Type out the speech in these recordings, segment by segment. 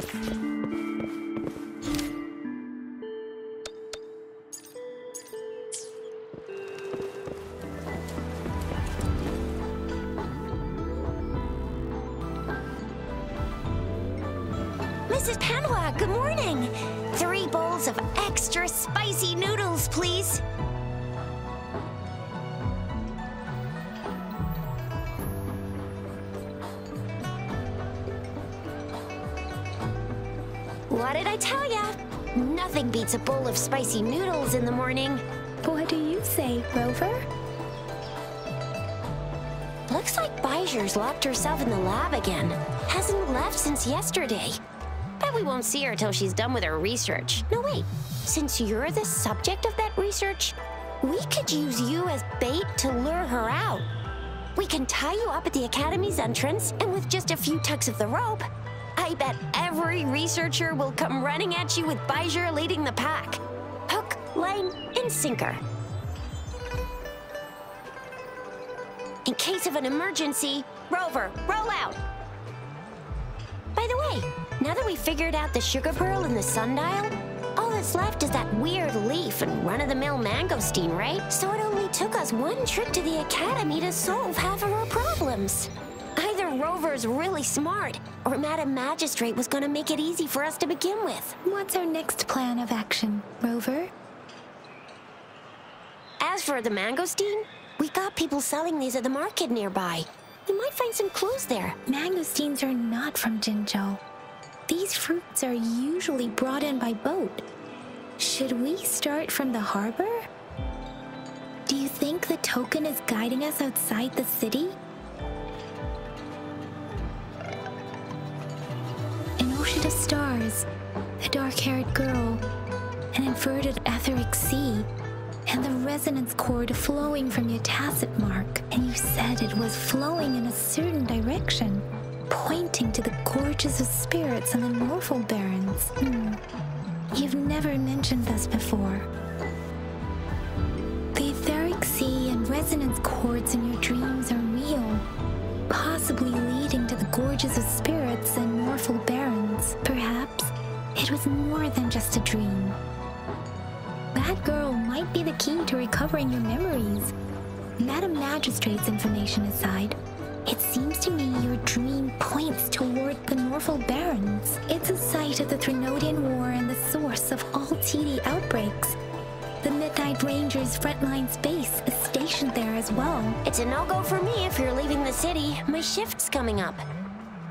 Mrs. Panhua, good morning. 3 bowls of extra spicy noodles, please. What did I tell ya? Nothing beats a bowl of spicy noodles in the morning. What do you say, Rover? Looks like Bijou's locked herself in the lab again. Hasn't left since yesterday. Bet we won't see her till she's done with her research. No, wait. Since you're the subject of that research, we could use you as bait to lure her out. We can tie you up at the Academy's entrance, and with just a few tugs of the rope, I bet every researcher will come running at you with Bijou leading the pack. Hook, line, and sinker. In case of an emergency, Rover, roll out. By the way, now that we've figured out the sugar pearl and the sundial, all that's left is that weird leaf and run-of-the-mill mangosteen, right? So it only took us 1 trip to the Academy to solve half of our problems. Either Rover's really smart, or Madam Magistrate was gonna make it easy for us to begin with. What's our next plan of action, Rover? As for the mangosteen, we got people selling these at the market nearby. We might find some clues there. Mangosteens are not from Jinzhou. These fruits are usually brought in by boat. Should we start from the harbor? Do you think the token is guiding us outside the city? An ocean of stars, a dark-haired girl, an inverted etheric sea, and the resonance cord flowing from your tacit mark. And you said it was flowing in a certain direction, pointing to the gorges of spirits and the Norfolk Barrens. You've never mentioned this before. The etheric sea and resonance cords in your dreams are real, possibly leading to the gorges of spirits and Norfolk Barrens. Perhaps it was more than just a dream. That girl might be the key to recovering your memories. Madam Magistrate's information aside, it seems to me your dream points toward the Norfolk Barrens. It's a site of the Threnodian War and the source of all TD outbreaks. The Midnight Rangers' frontline base is stationed there as well. It's a no-go for me if you're leaving the city. My shift's coming up.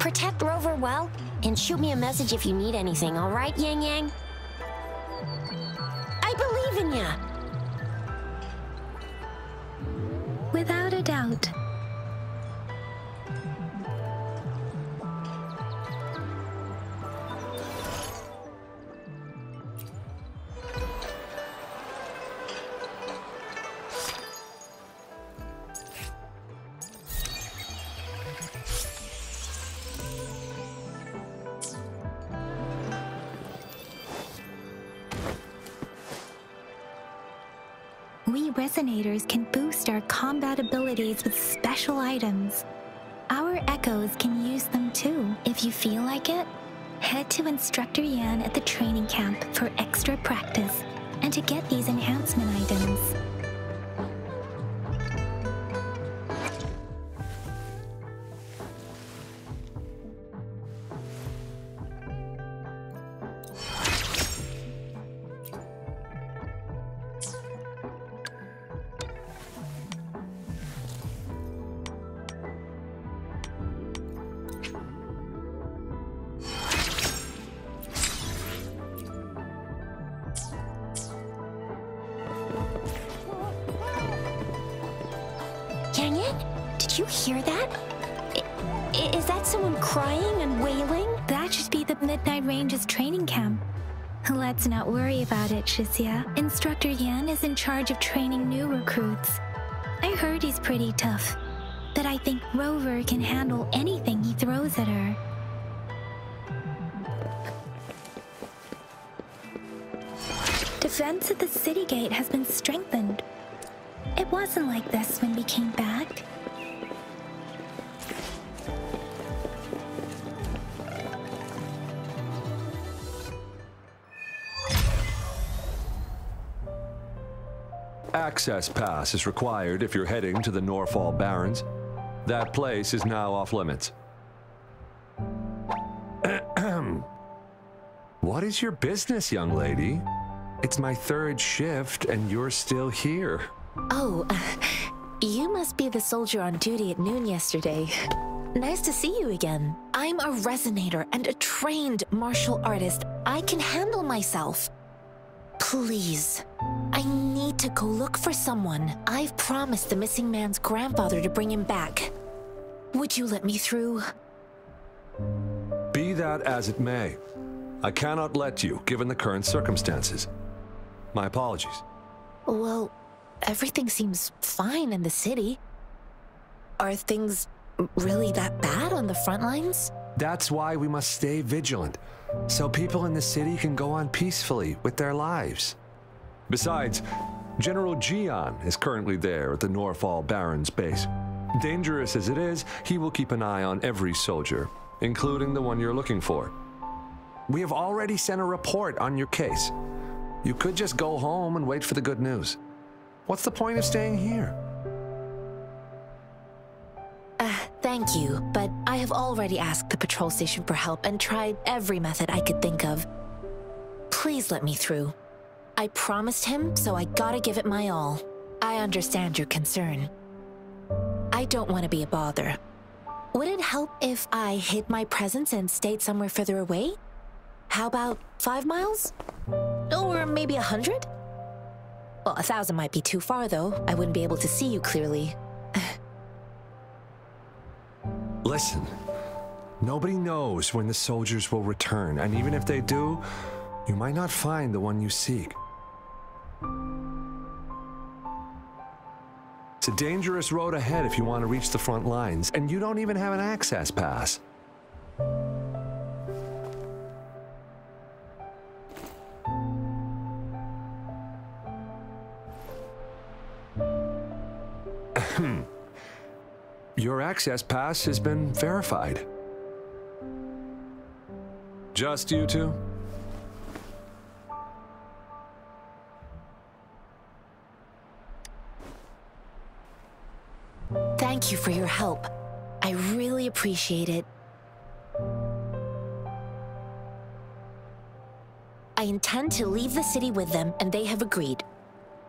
Protect Rover well, and shoot me a message if you need anything, all right, Yang Yang? I believe in ya! Without a doubt. We Resonators can boost our combat abilities with special items. Our Echoes can use them too. If you feel like it, head to Instructor Yan at the training camp for extra practice and to get these enhancement items. Yang Yang, did you hear that? Is that someone crying and wailing? That should be the Midnight Ranges training camp. Let's not worry about it, Shixia. Instructor Yan is in charge of training new recruits. I heard he's pretty tough, but I think Rover can handle anything he throws at her. Defense at the city gate has been strengthened. It wasn't like this when we came back. access pass is required if you're heading to the Norfall Barrens. That place is now off limits. What is your business, young lady? It's my third shift and you're still here. Oh, you must be the soldier on duty at noon yesterday. Nice to see you again. I'm a resonator and a trained martial artist. I can handle myself. Please, I need to go look for someone. I've promised the missing man's grandfather to bring him back. Would you let me through? Be that as it may, I cannot let you, given the current circumstances. My apologies. Well, everything seems fine in the city. Are things really that bad on the front lines? That's why we must stay vigilant, so people in the city can go on peacefully with their lives. Besides, General Jian is currently there at the Norfall Barrens base. Dangerous as it is, he will keep an eye on every soldier, including the one you're looking for. We have already sent a report on your case. You could just go home and wait for the good news. What's the point of staying here? Thank you, but I have already asked the patrol station for help and tried every method I could think of. Please let me through. I promised him, so I gotta give it my all. I understand your concern. I don't want to be a bother. Would it help if I hid my presence and stayed somewhere further away? How about 5 miles? Or maybe 100? Well, 1,000 might be too far, though. I wouldn't be able to see you clearly. Listen, nobody knows when the soldiers will return, and even if they do, you might not find the one you seek. It's a dangerous road ahead if you want to reach the front lines, and you don't even have an access pass. Your access pass has been verified. Just you two? Thank you for your help. I really appreciate it. I intend to leave the city with them, and they have agreed.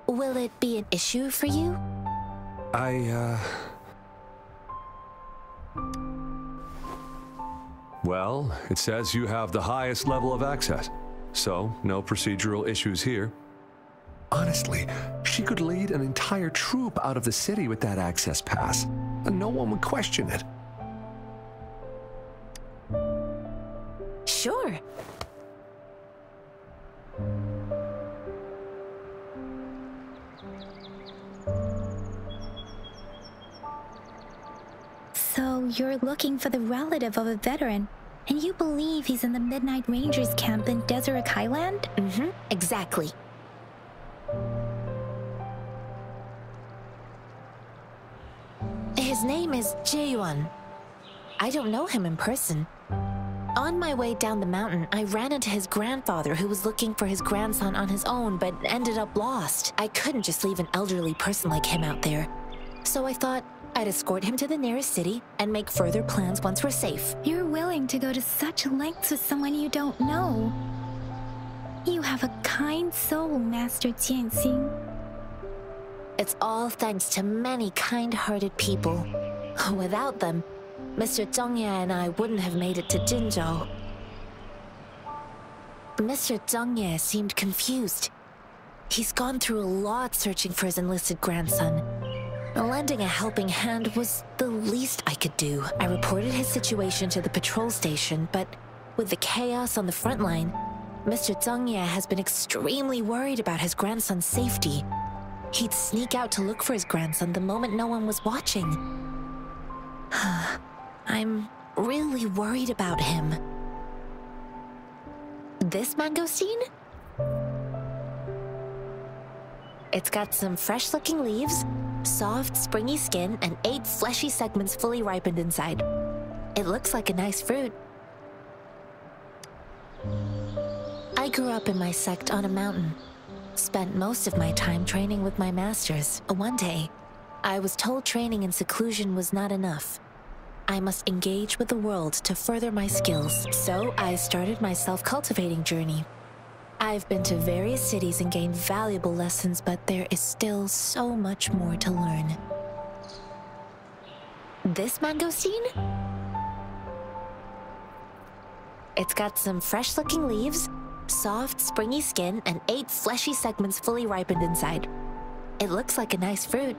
Will it be an issue for you? Well, it says you have the highest level of access, so no procedural issues here. Honestly, she could lead an entire troop out of the city with that access pass, and no one would question it. Sure. So you're looking for the relative of a veteran, and you believe he's in the Midnight Rangers camp in Desert Highland? Mm-hmm, exactly. His name is Jae-yuan. I don't know him in person. On my way down the mountain, I ran into his grandfather who was looking for his grandson on his own but ended up lost. I couldn't just leave an elderly person like him out there. So I thought I'd escort him to the nearest city and make further plans once we're safe. You're willing to go to such lengths with someone you don't know. You have a kind soul, Master Jianxing. It's all thanks to many kind-hearted people. Without them, Mr. Zhengye and I wouldn't have made it to Jinzhou. Mr. Zhengye seemed confused. He's gone through a lot searching for his enlisted grandson. Lending a helping hand was the least I could do. I reported his situation to the patrol station, but with the chaos on the front line, Mr. Zhengye has been extremely worried about his grandson's safety. He'd sneak out to look for his grandson the moment no one was watching. I'm really worried about him. This mangosteen? It's got some fresh-looking leaves, soft, springy skin, and 8 fleshy segments fully ripened inside. It looks like a nice fruit. I grew up in my sect on a mountain. spent most of my time training with my masters. One day, I was told training in seclusion was not enough. I must engage with the world to further my skills, so I started my self-cultivating journey. I've been to various cities and gained valuable lessons, but there is still so much more to learn. This mangosteen? It's got some fresh-looking leaves, soft, springy skin, and 8 fleshy segments fully ripened inside. It looks like a nice fruit.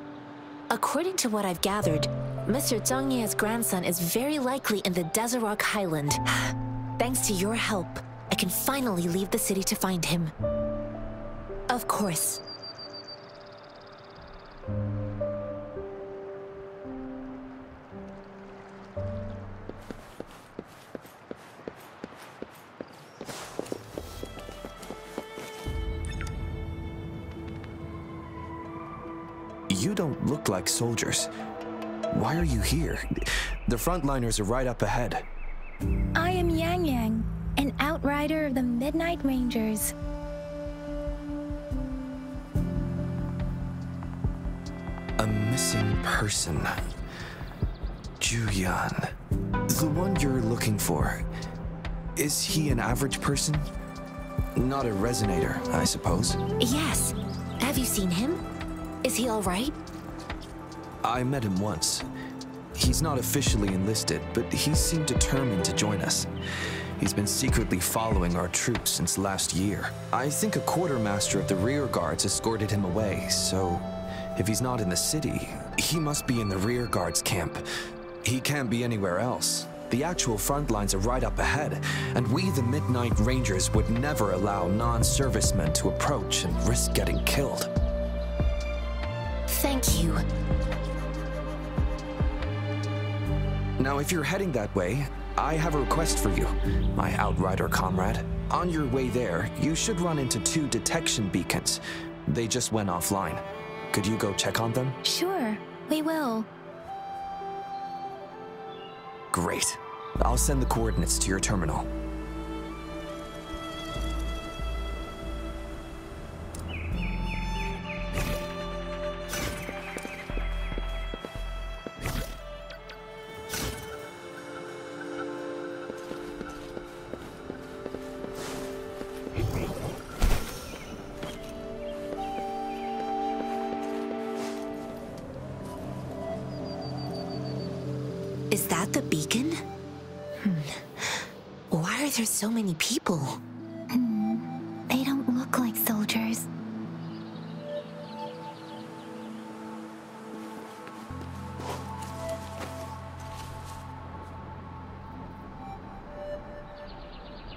According to what I've gathered, Mr. Zhang Ye's grandson is very likely in the Desert Highland. Thanks to your help, I can finally leave the city to find him. Of course. You don't look like soldiers. Why are you here? The frontliners are right up ahead. I am Yang Yang, an outrider of the Midnight Rangers. A missing person. Juyan. The one you're looking for. Is he an average person? Not a resonator, I suppose. Yes. Have you seen him? Is he all right? I met him once. He's not officially enlisted, but he seemed determined to join us. He's been secretly following our troops since last year. I think a quartermaster of the rear guards escorted him away, so if he's not in the city, he must be in the rear guards camp. He can't be anywhere else. The actual front lines are right up ahead, and we, the Midnight Rangers, would never allow non-servicemen to approach and risk getting killed. Thank you. Now, if you're heading that way, I have a request for you, my outrider comrade. On your way there, you should run into 2 detection beacons. They just went offline. Could you go check on them? Sure, we will. Great. I'll send the coordinates to your terminal. Is that the beacon? Why are there so many people? They don't look like soldiers.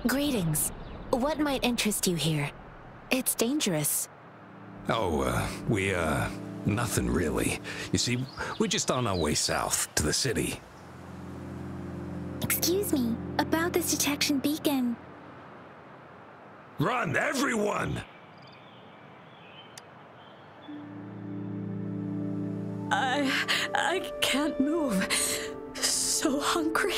Greetings. What might interest you here? It's dangerous. Oh, nothing really. You see, we're just on our way south to the city. Excuse me, about this detection beacon. Run, everyone! I can't move. So hungry.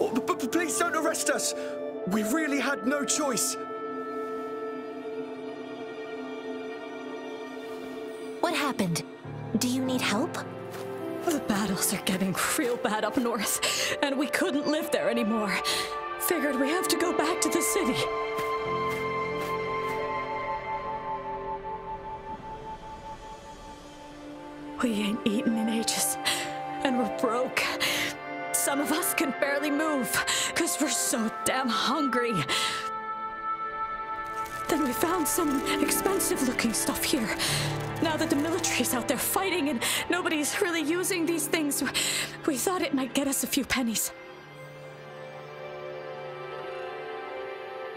Oh, please don't arrest us! We really had no choice. What happened? Do you need help? The battles are getting real bad up north, and we couldn't live there anymore. Figured we have to go back to the city. We ain't eaten in ages, and we're broke. Some of us can barely move, because we're so damn hungry. Then we found some expensive-looking stuff here. Now that the military's out there fighting and nobody's really using these things, we thought it might get us a few pennies.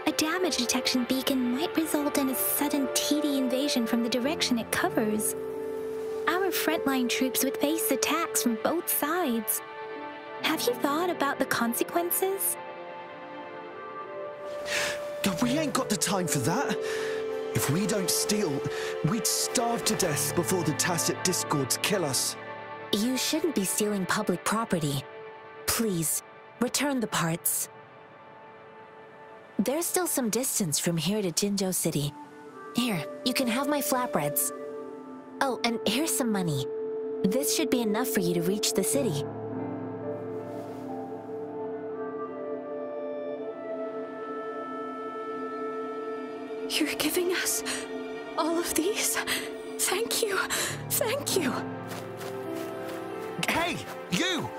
A damage detection beacon might result in a sudden TD invasion from the direction it covers. Our frontline troops would face attacks from both sides. Have you thought about the consequences? We ain't got the time for that. If we don't steal, we'd starve to death before the Tacit Discords kill us. You shouldn't be stealing public property. Please, return the parts. There's still some distance from here to Jinzhou City. Here, you can have my flatbreads. Oh, and here's some money. This should be enough for you to reach the city. You're giving us all of these? Thank you. Thank you. Hey, you!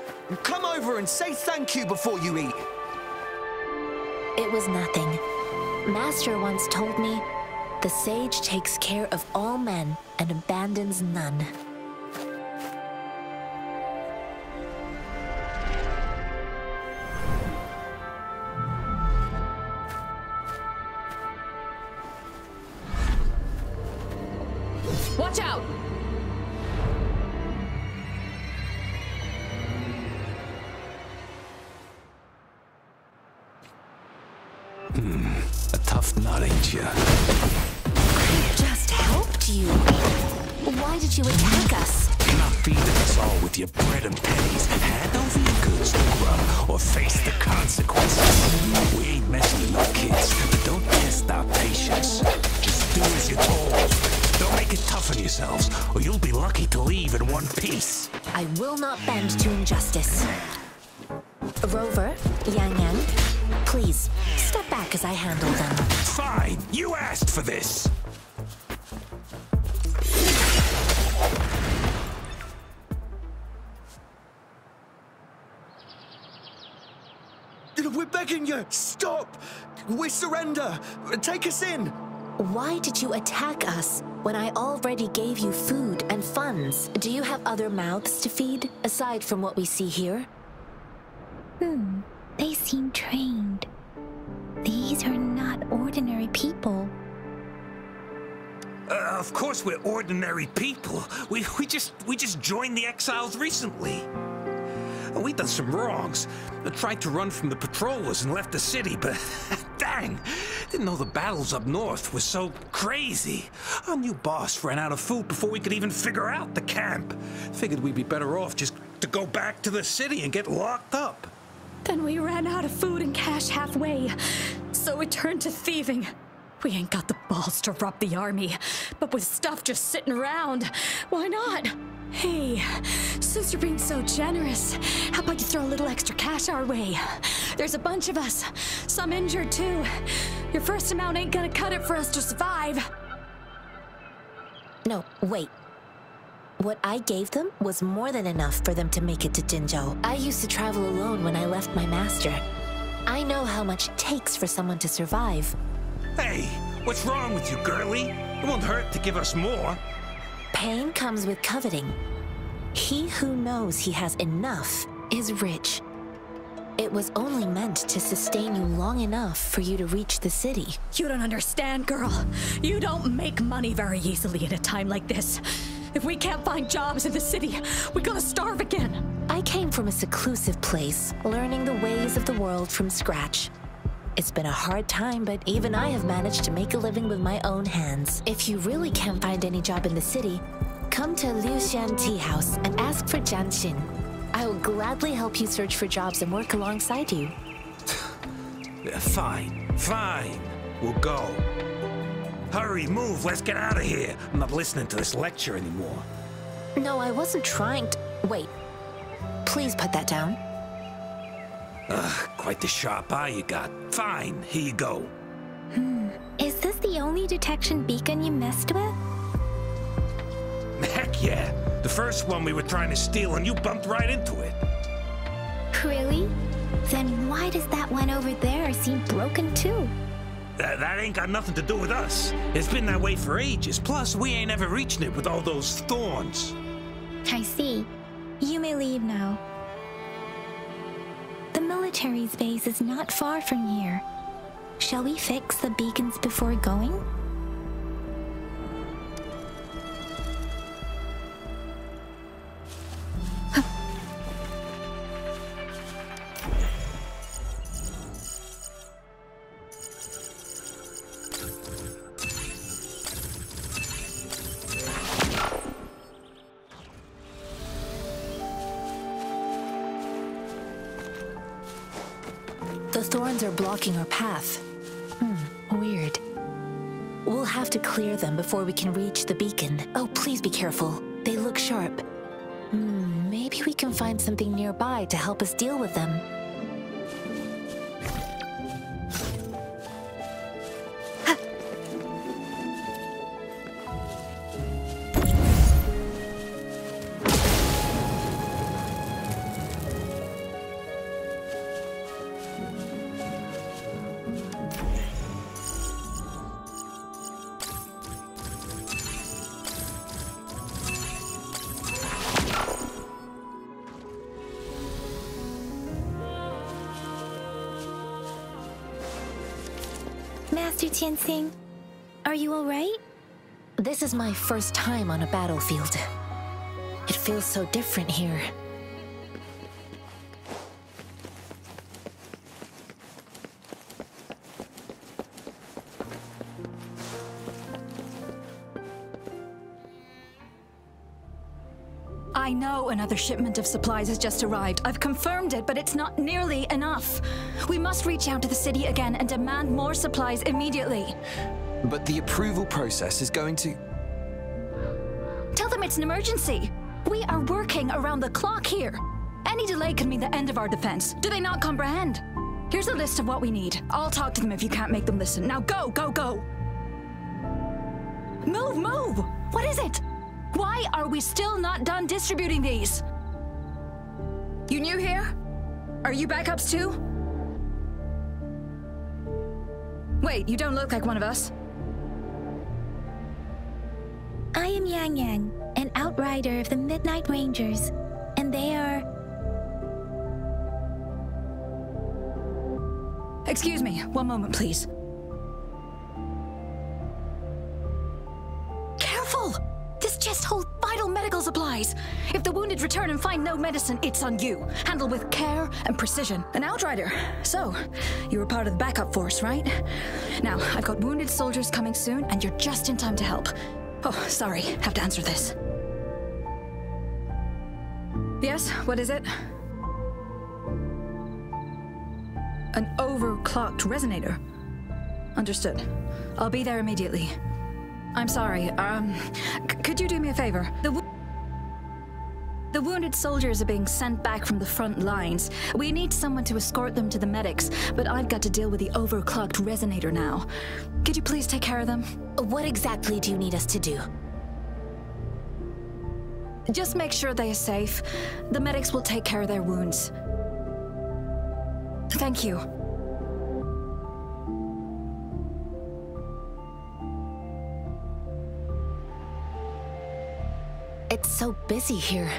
Come over and say thank you before you eat. It was nothing. Master once told me, the sage takes care of all men and abandons none. Watch out! A tough nut, ain't ya? I just helped you. Why did you attack us? You're not feeding us all with your bread and pennies. Hand over your goods to grub or face the consequences. We ain't messing with no kids, but don't test our patience. Just do as you're told. Don't make it tough on yourselves, or you'll be lucky to leave in one piece. I will not bend to injustice. Rover, Yang Yang, please, step back as I handle them. Fine, you asked for this. We're begging you, stop! We surrender! Take us in! Why did you attack us when I already gave you food and funds? Do you have other mouths to feed, aside from what we see here? They seem trained. These are not ordinary people. Of course we're ordinary people. We just joined the exiles recently. We've done some wrongs. Tried to run from the patrollers and left the city, but dang, didn't know the battles up north were so crazy. Our new boss ran out of food before we could even figure out the camp. Figured we'd be better off just to go back to the city and get locked up. Then we ran out of food and cash halfway, so we turned to thieving. We ain't got the balls to rob the army, but with stuff just sitting around, why not? Hey, since you're being so generous, how about you throw a little extra cash our way? There's a bunch of us, some injured too. Your first amount ain't gonna cut it for us to survive. No, wait. What I gave them was more than enough for them to make it to Jinzhou. I used to travel alone when I left my master. I know how much it takes for someone to survive. Hey, what's wrong with you, girlie? It won't hurt to give us more. Pain comes with coveting. He who knows he has enough is rich. It was only meant to sustain you long enough for you to reach the city. You don't understand, girl. You don't make money very easily at a time like this. If we can't find jobs in the city, we're gonna starve again. I came from a seclusive place, learning the ways of the world from scratch. It's been a hard time, but even I have managed to make a living with my own hands. If you really can't find any job in the city, come to Liuxian Tea House and ask for Jian Xin. I will gladly help you search for jobs and work alongside you. Fine. We'll go. Hurry, move, let's get out of here. I'm not listening to this lecture anymore. No, I wasn't trying to... Wait. Please put that down. Quite the sharp eye you got. Fine, here you go. Is this the only detection beacon you messed with? Heck yeah. The first one we were trying to steal and you bumped right into it. Really? Then why does that one over there seem broken too? That ain't got nothing to do with us. It's been that way for ages. Plus, we ain't ever reaching it with all those thorns. I see. You may leave now. The military's base is not far from here. Shall we fix the beacons before going? The thorns are blocking our path. We'll have to clear them before we can reach the beacon. Oh, please be careful. They look sharp. Maybe we can find something nearby to help us deal with them. Master Tianxing, are you alright? This is my first time on a battlefield. It feels so different here. I know another shipment of supplies has just arrived. I've confirmed it, but it's not nearly enough. We must reach out to the city again and demand more supplies immediately. But the approval process is going to... Tell them it's an emergency. We are working around the clock here. Any delay could mean the end of our defense. Do they not comprehend? Here's a list of what we need. I'll talk to them if you can't make them listen. Now go, go, go! Move, move! What is it? Why are we still not done distributing these? You new here? Are you backups too? Wait, you don't look like one of us. I am Yang Yang, an outrider of the Midnight Rangers, and they are... Excuse me, one moment please. Careful! This chest holds vital medical supplies. If the wounded return and find no medicine, it's on you. Handle with care and precision. An outrider. So, you were part of the backup force, right? Now, I've got wounded soldiers coming soon, and you're just in time to help. Oh, sorry, have to answer this. Yes, what is it? An overclocked resonator. Understood. I'll be there immediately. I'm sorry, could you do me a favor? The wounded soldiers are being sent back from the front lines. We need someone to escort them to the medics, but I've got to deal with the overclocked resonator now. Could you please take care of them? What exactly do you need us to do? Just make sure they are safe. The medics will take care of their wounds. Thank you. It's so busy here.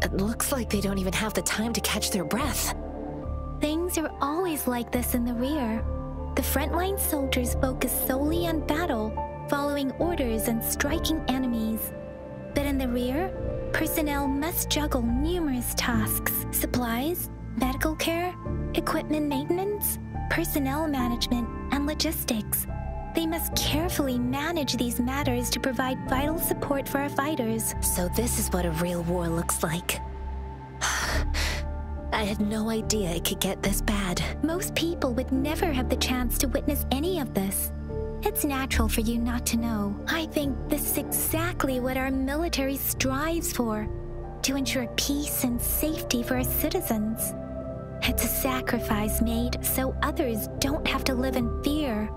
It looks like they don't even have the time to catch their breath. Things are always like this in the rear. The frontline soldiers focus solely on battle, following orders and striking enemies. But in the rear, personnel must juggle numerous tasks: supplies, medical care, equipment maintenance, personnel management, and logistics. They must carefully manage these matters to provide vital support for our fighters. So this is what a real war looks like. I had no idea it could get this bad. Most people would never have the chance to witness any of this. It's natural for you not to know. I think this is exactly what our military strives for, to ensure peace and safety for our citizens. It's a sacrifice made so others don't have to live in fear.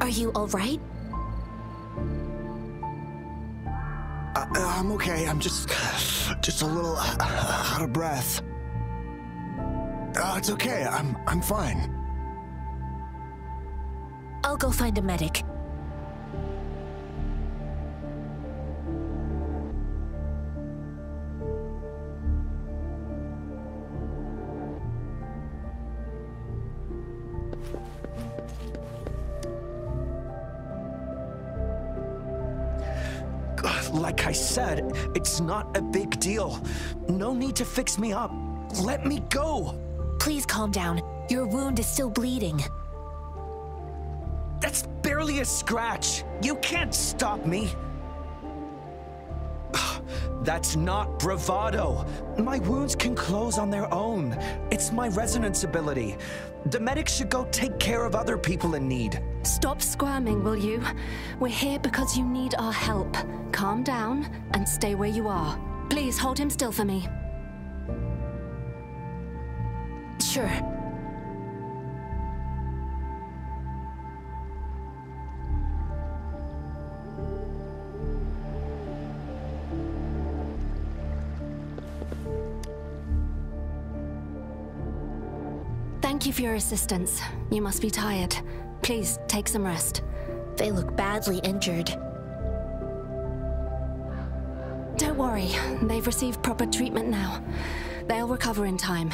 Are you all right? I'm okay. I'm just a little out of breath. It's okay. I'm fine. I'll go find a medic. Like I said, it's not a big deal. No need to fix me up. Let me go! Please calm down. Your wound is still bleeding. That's barely a scratch. You can't stop me. That's not bravado. My wounds can close on their own. It's my resonance ability. The medics should go take care of other people in need. Stop squirming, will you? We're here because you need our help. Calm down and stay where you are. Please hold him still for me. Sure. Thank you for your assistance. You must be tired. Please, take some rest. They look badly injured. Don't worry, they've received proper treatment now. They'll recover in time.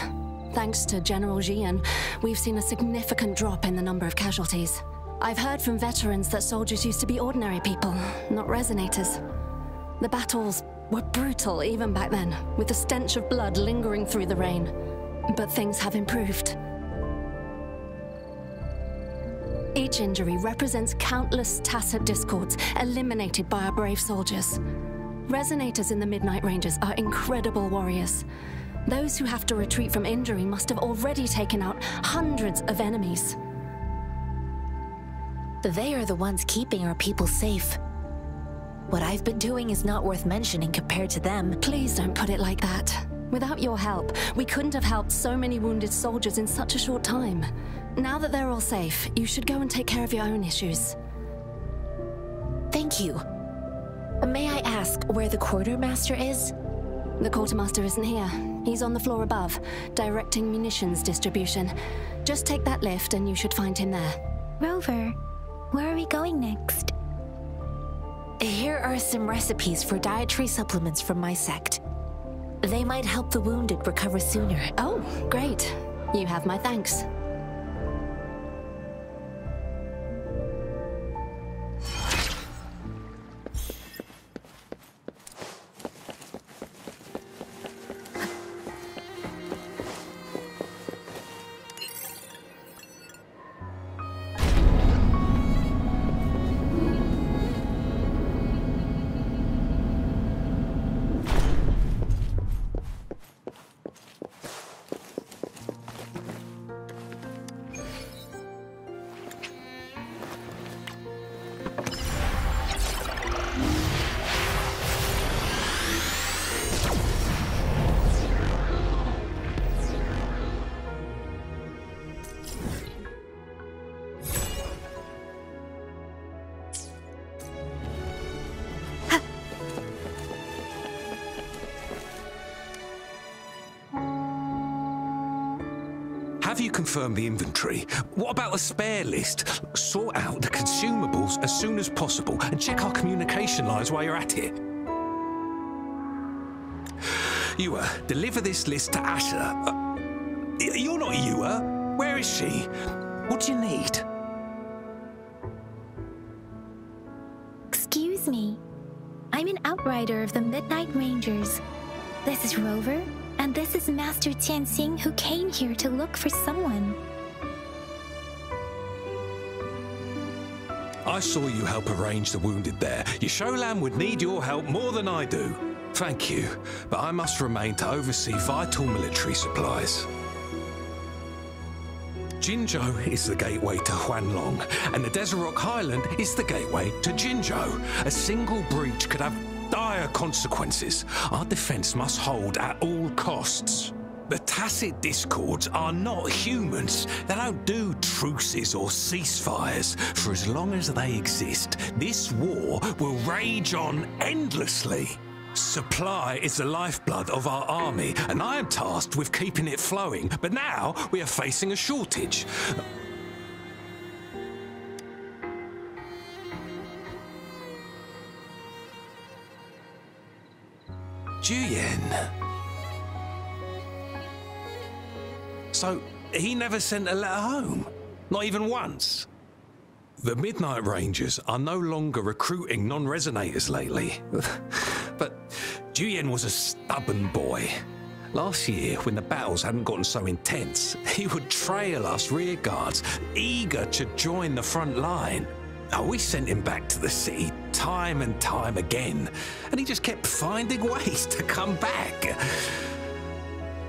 Thanks to General Jian, we've seen a significant drop in the number of casualties. I've heard from veterans that soldiers used to be ordinary people, not resonators. The battles were brutal even back then, with the stench of blood lingering through the rain. But things have improved. Each injury represents countless tacit discords eliminated by our brave soldiers. Resonators in the Midnight Rangers are incredible warriors. Those who have to retreat from injury must have already taken out hundreds of enemies. They are the ones keeping our people safe. What I've been doing is not worth mentioning compared to them. Please don't put it like that. Without your help, we couldn't have helped so many wounded soldiers in such a short time. Now that they're all safe, you should go and take care of your own issues. Thank you. May I ask where the quartermaster is? The quartermaster isn't here. He's on the floor above, directing munitions distribution. Just take that lift and you should find him there. Rover, where are we going next? Here are some recipes for dietary supplements from my sect. They might help the wounded recover sooner. Oh, great. You have my thanks. Have you confirmed the inventory? What about the spare list? Sort out the consumables as soon as possible and check our communication lines while you're at it. Yua, deliver this list to Asha. You're not Yua. Where is she? What do you need? Excuse me. I'm an outrider of the Midnight Rangers. This is Rover, and this is Master Tianxing, who came here to look for someone. I saw you help arrange the wounded there. Yasholan would need your help more than I do. Thank you, but I must remain to oversee vital military supplies. Jinzhou is the gateway to Huanlong, and the Desert Rock Highland is the gateway to Jinzhou. A single breach could have dire consequences. Our defense must hold at all costs. The tacit discords are not humans. They don't do truces or ceasefires. For as long as they exist, this war will rage on endlessly. Supply is the lifeblood of our army, and I am tasked with keeping it flowing. But now we are facing a shortage. Juyen. So, he never sent a letter home? Not even once? the Midnight Rangers are no longer recruiting non-resonators lately. But Juyen was a stubborn boy. Last year, when the battles hadn't gotten so intense, he would trail us rearguards, eager to join the front line. We sent him back to the city time and time again, and he just kept finding ways to come back.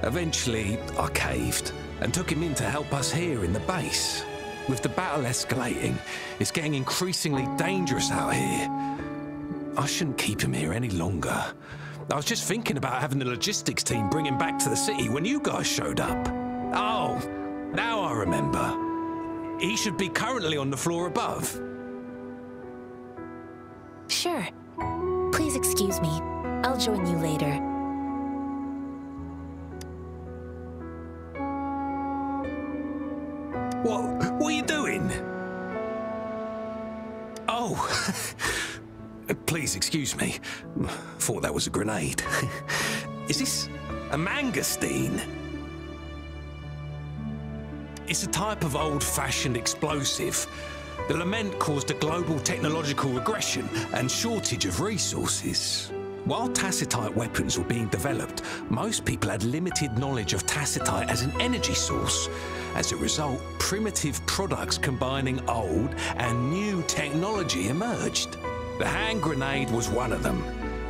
Eventually, I caved and took him in to help us here in the base. With the battle escalating, it's getting increasingly dangerous out here. I shouldn't keep him here any longer. I was just thinking about having the logistics team bring him back to the city when you guys showed up. Oh, now I remember. He should be currently on the floor above. Sure. Please excuse me. I'll join you later. What are you doing? Oh, please excuse me. Thought that was a grenade. Is this a mangosteen? It's a type of old-fashioned explosive. The lament caused a global technological regression and shortage of resources. While tacitite weapons were being developed, most people had limited knowledge of tacitite as an energy source. As a result, primitive products combining old and new technology emerged. The hand grenade was one of them.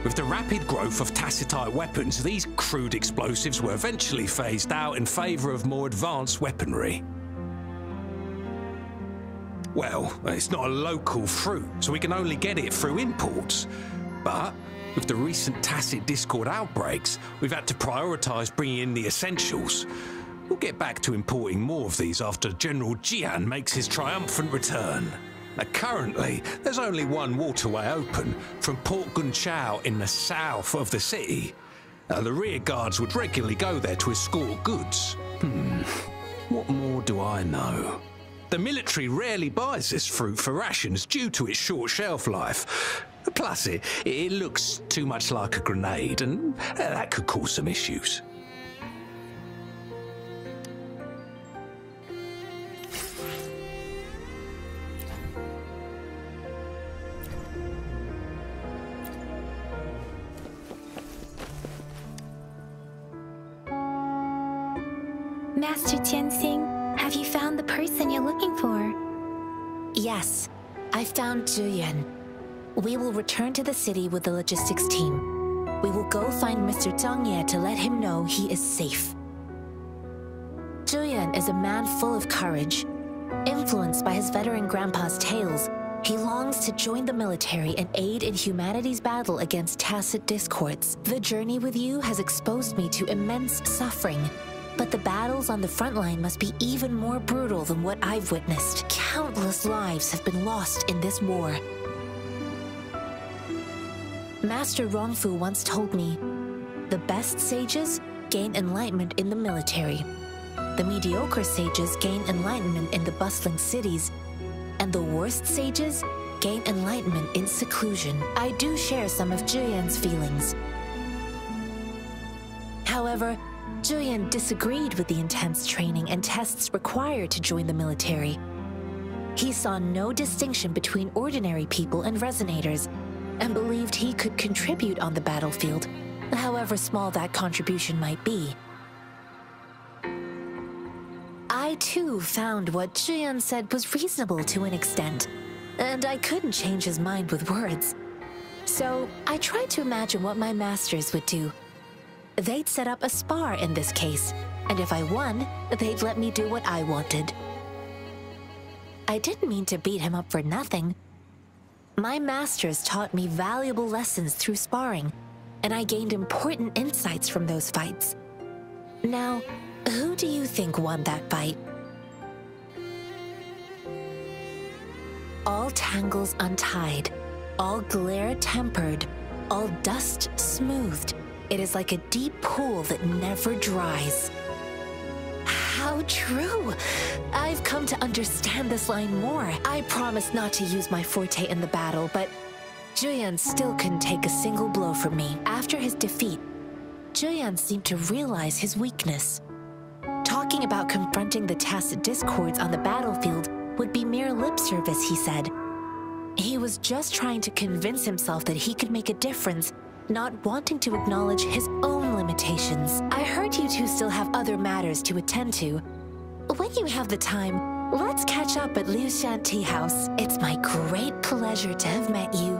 With the rapid growth of tacitite weapons, these crude explosives were eventually phased out in favor of more advanced weaponry. Well, it's not a local fruit, so we can only get it through imports. But with the recent tacit discord outbreaks, we've had to prioritize bringing in the essentials. We'll get back to importing more of these after General Jian makes his triumphant return. Now, currently, there's only one waterway open from Port Gunchao in the south of the city. The rear guards would regularly go there to escort goods. What more do I know? The military rarely buys this fruit for rations due to its short shelf life. Plus, it looks too much like a grenade, and that could cause some issues. Master Tianxing, have you found the person you're looking for? Yes, I found Juyen. We will return to the city with the logistics team. We will go find Mr. Zhang Ye to let him know he is safe. Juyen is a man full of courage. Influenced by his veteran grandpa's tales, he longs to join the military and aid in humanity's battle against tacit discords. The journey with you has exposed me to immense suffering, but the battles on the front line must be even more brutal than what I've witnessed. Countless lives have been lost in this war. Master Rongfu once told me, the best sages gain enlightenment in the military. The mediocre sages gain enlightenment in the bustling cities, and the worst sages gain enlightenment in seclusion. I do share some of Juyen's feelings. However, Juyen disagreed with the intense training and tests required to join the military. He saw no distinction between ordinary people and resonators, and believed he could contribute on the battlefield, however small that contribution might be. I too found what Juyen said was reasonable to an extent, and I couldn't change his mind with words. So I tried to imagine what my masters would do. They'd set up a spar in this case, and if I won, they'd let me do what I wanted. I didn't mean to beat him up for nothing. My masters taught me valuable lessons through sparring, and I gained important insights from those fights. Now, who do you think won that fight? All tangles untied, all glare tempered, all dust smoothed. It is like a deep pool that never dries. How true! I've come to understand this line more. I promised not to use my forte in the battle, but Juyen still couldn't take a single blow from me. After his defeat, Juyen seemed to realize his weakness. Talking about confronting the tacit discords on the battlefield would be mere lip service, he said. He was just trying to convince himself that he could make a difference, not wanting to acknowledge his own limitations. I heard you two still have other matters to attend to. When you have the time, let's catch up at Liu Shan Tea House. It's my great pleasure to have met you.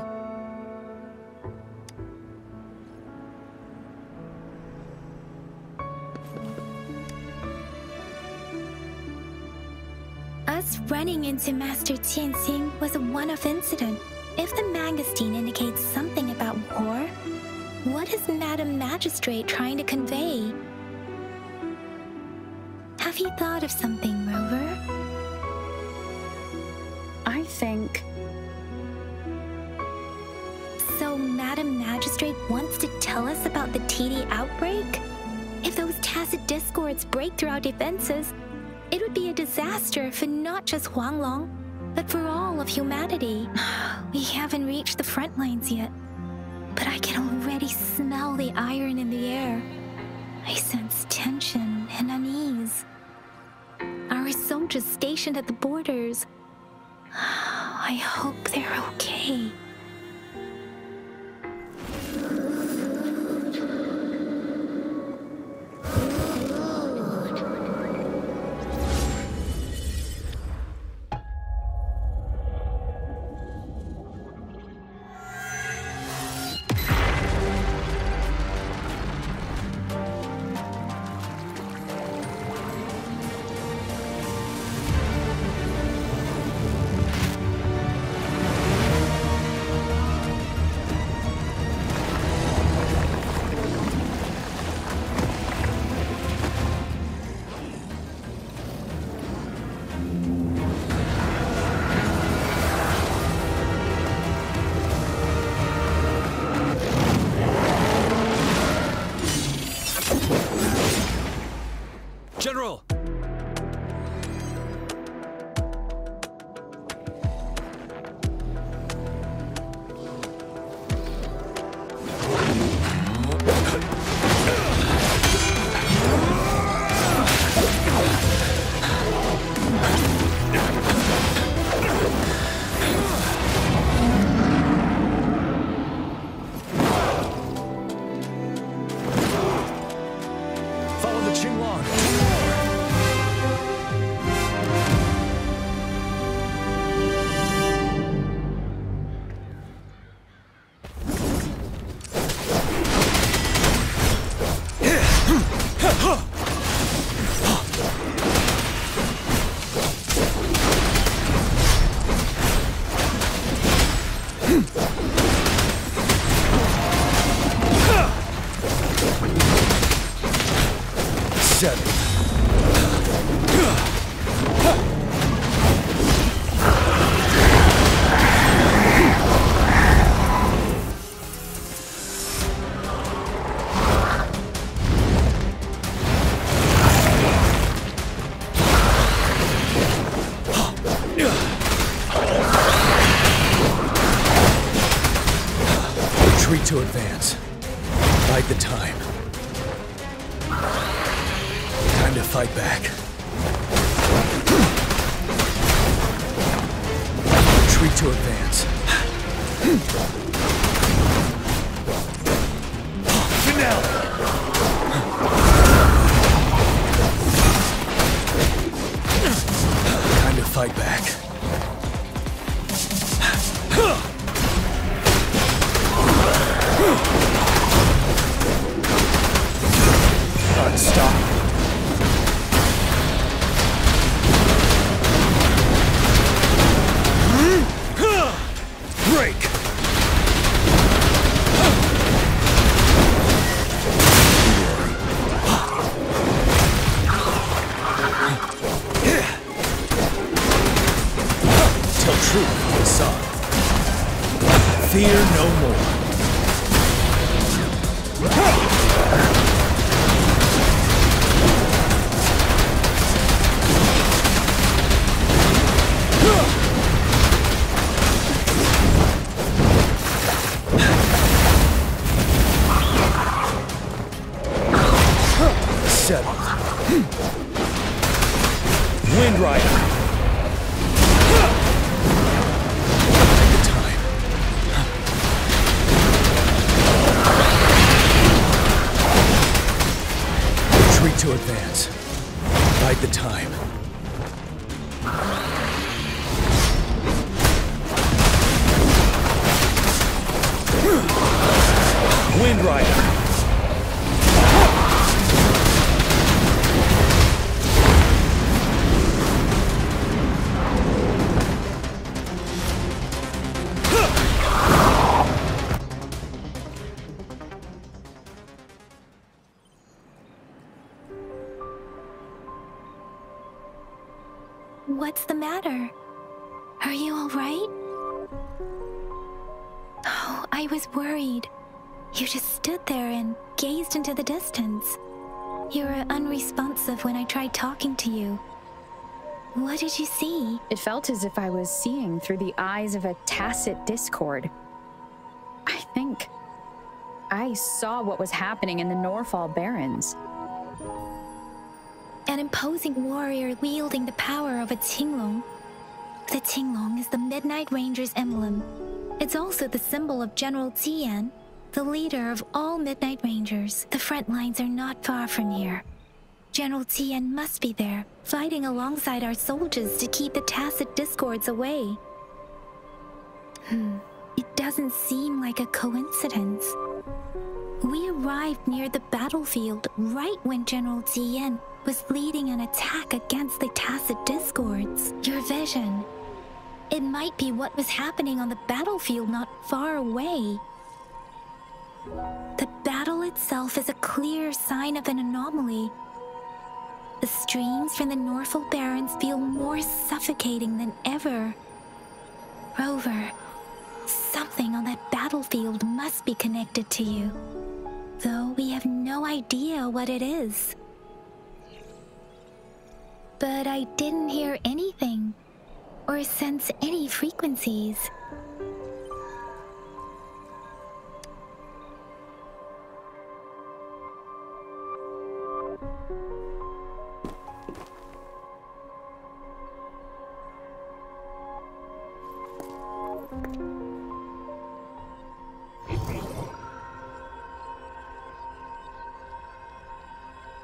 Us running into Master Tianxing was a one-off incident. If the magazine indicates something about war, what is Madam Magistrate trying to convey? Have you thought of something, Rover? I think... So Madam Magistrate wants to tell us about the TD outbreak? If those tacit discords break through our defenses, it would be a disaster for not just Huanglong, but for all of humanity. We haven't reached the front lines yet, but I can already smell the iron in the air. I sense tension and unease. Our soldiers stationed at the borders, I hope they're okay. General! Follow the Qinglong! Retreat to advance. Bide the time. Time to fight back. Retreat to advance. Finale! Time to fight back. Unstoppable. Break. Tell truth, son. Fear no more. Settled. Wind Rider. to advance. Bide the time. Wind Rider! What's the matter? Are you all right? Oh, I was worried. You just stood there and gazed into the distance. You were unresponsive when I tried talking to you. What did you see? It felt as if I was seeing through the eyes of a tacit discord. I think I saw what was happening in the Norfall Barrens. An imposing warrior wielding the power of a Tinglong. The Tinglong is the Midnight Ranger's emblem. It's also the symbol of General Tian, the leader of all Midnight Rangers. The front lines are not far from here. General Tian must be there, fighting alongside our soldiers to keep the tacit discords away. It doesn't seem like a coincidence. We arrived near the battlefield right when General Tian was leading an attack against the tacit discords. Your vision. It might be what was happening on the battlefield not far away. The battle itself is a clear sign of an anomaly. The streams from the Norfall Barrens feel more suffocating than ever. Rover, something on that battlefield must be connected to you, though we have no idea what it is. But I didn't hear anything, or sense any frequencies.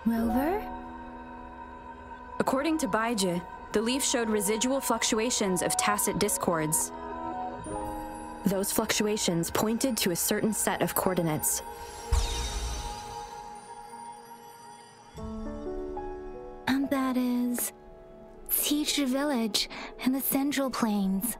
Rover? According to Baiji, the leaf showed residual fluctuations of tacit discords. Those fluctuations pointed to a certain set of coordinates. And that is Teacher Village in the Central Plains.